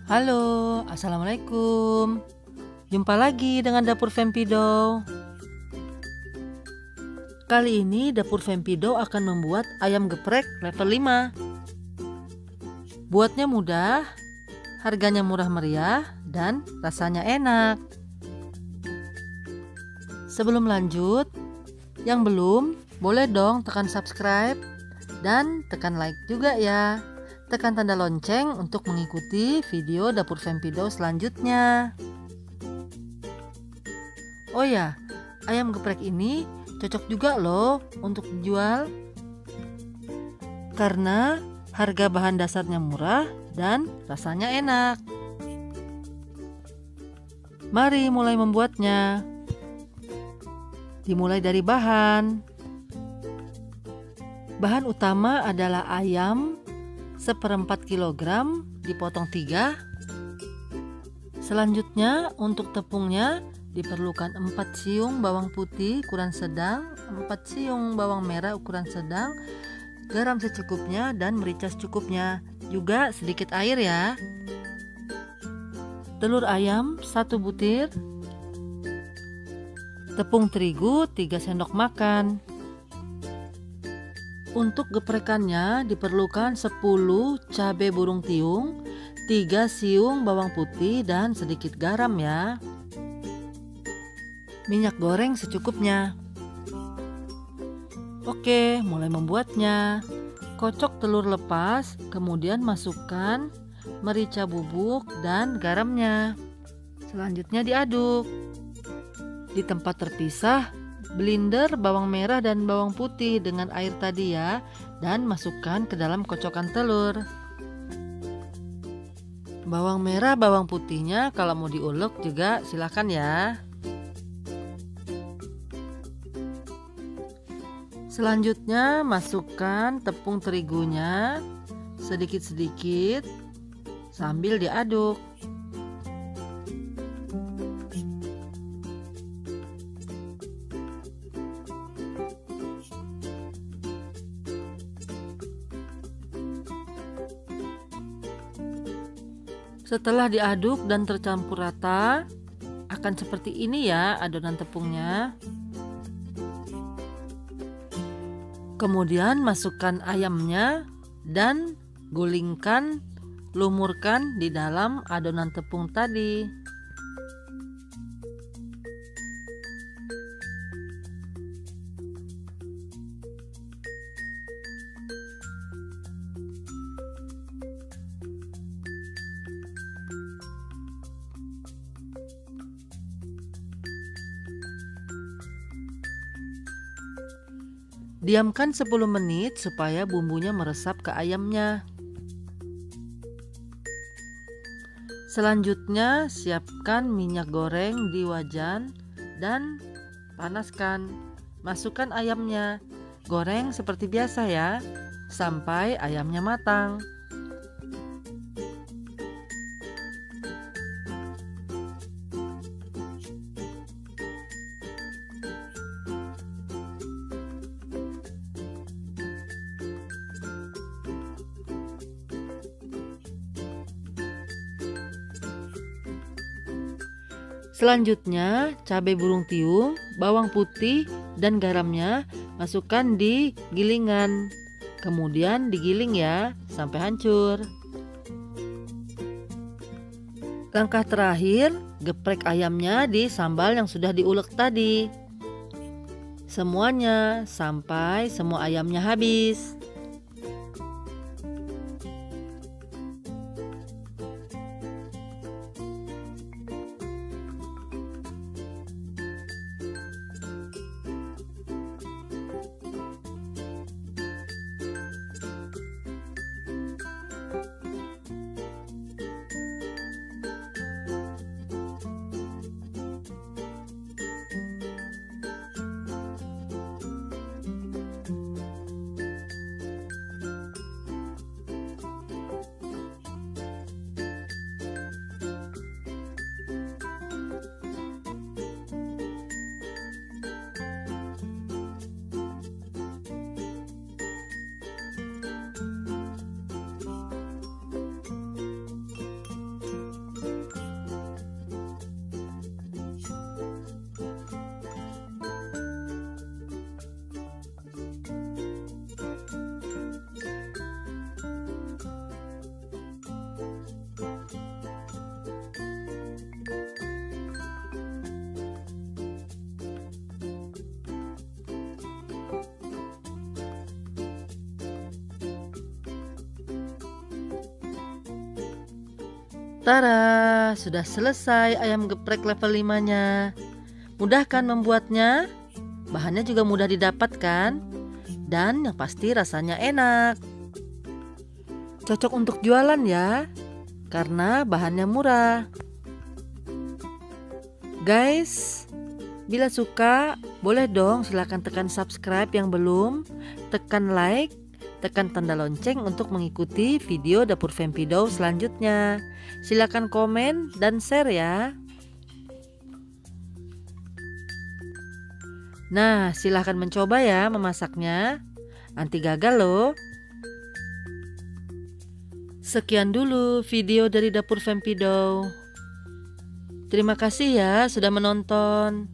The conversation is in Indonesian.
Halo, assalamualaikum. Jumpa lagi dengan Dapur Fempido. Kali ini Dapur Fempido akan membuat ayam geprek level 5. Buatnya mudah, harganya murah meriah, dan rasanya enak. Sebelum lanjut, yang belum, boleh dong tekan subscribe dan tekan like juga ya. Tekan tanda lonceng untuk mengikuti video Dapur Fempido selanjutnya. Oh ya, ayam geprek ini cocok juga loh untuk dijual karena harga bahan dasarnya murah dan rasanya enak. Mari mulai membuatnya. Dimulai dari bahan. Bahan utama adalah ayam 1/4 kilogram dipotong 3. Selanjutnya untuk tepungnya diperlukan 4 siung bawang putih ukuran sedang, 4 siung bawang merah ukuran sedang, garam secukupnya dan merica secukupnya, juga sedikit air ya. Telur ayam 1 butir, tepung terigu 3 sendok makan. Untuk geprekannya diperlukan 10 cabai burung tiung, 3 siung bawang putih dan sedikit garam ya. Minyak goreng secukupnya. Oke, mulai membuatnya. Kocok telur lepas, kemudian masukkan merica bubuk dan garamnya. Selanjutnya diaduk. Di tempat terpisah, blender bawang merah dan bawang putih dengan air tadi ya, dan masukkan ke dalam kocokan telur. Bawang merah, bawang putihnya kalau mau diulek juga silakan ya. Selanjutnya masukkan tepung terigunya sedikit-sedikit sambil diaduk. Setelah diaduk dan tercampur rata, akan seperti ini ya adonan tepungnya. Kemudian masukkan ayamnya dan gulingkan, lumurkan di dalam adonan tepung tadi. Diamkan 10 menit supaya bumbunya meresap ke ayamnya. Selanjutnya siapkan minyak goreng di wajan dan panaskan. Masukkan ayamnya. Goreng seperti biasa ya, sampai ayamnya matang. Selanjutnya, cabai burung tiung, bawang putih, dan garamnya masukkan di gilingan. Kemudian digiling ya, sampai hancur. Langkah terakhir, geprek ayamnya di sambal yang sudah diulek tadi. Semuanya sampai semua ayamnya habis. Tara, sudah selesai ayam geprek level 5-nya. Mudah kan membuatnya? Bahannya juga mudah didapatkan. Dan yang pasti rasanya enak. Cocok untuk jualan ya, karena bahannya murah. Guys, bila suka, boleh dong silahkan tekan subscribe yang belum, tekan like, tekan tanda lonceng untuk mengikuti video Dapur Fempidow selanjutnya. Silakan komen dan share ya. Nah, silahkan mencoba ya memasaknya. Anti gagal loh. Sekian dulu video dari Dapur Fempidow. Terima kasih ya sudah menonton.